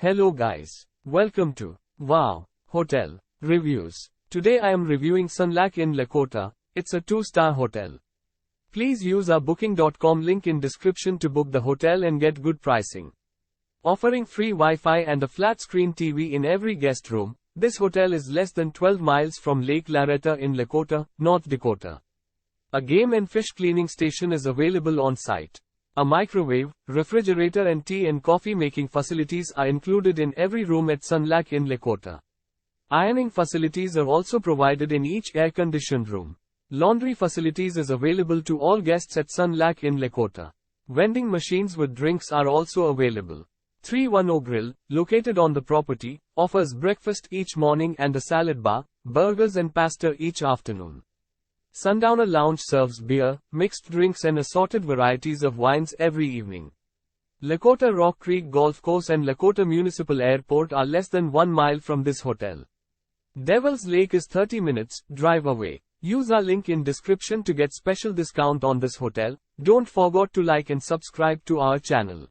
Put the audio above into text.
Hello guys. Welcome to Wow Hotel Reviews. Today I am reviewing Sunlac Inn Lakota. It's a 2-star hotel. Please use our booking.com link in description to book the hotel and get good pricing. Offering free Wi-Fi and a flat screen TV in every guest room, this hotel is less than 12 miles from Lake Laretta in Lakota, North Dakota. A game and fish cleaning station is available on site. A microwave, refrigerator and tea and coffee making facilities are included in every room at Sunlac Inn Lakota. Ironing facilities are also provided in each air-conditioned room. Laundry facilities is available to all guests at Sunlac Inn Lakota. Vending machines with drinks are also available. 310 Grill, located on the property, offers breakfast each morning and a salad bar, burgers and pasta each afternoon. Sundowner Lounge serves beer, mixed drinks and assorted varieties of wines every evening. Lakota Rock Creek Golf Course and Lakota Municipal Airport are less than 1 mile from this hotel. Devil's Lake is 30 minutes drive away. Use our link in description to get special discount on this hotel. Don't forget to like and subscribe to our channel.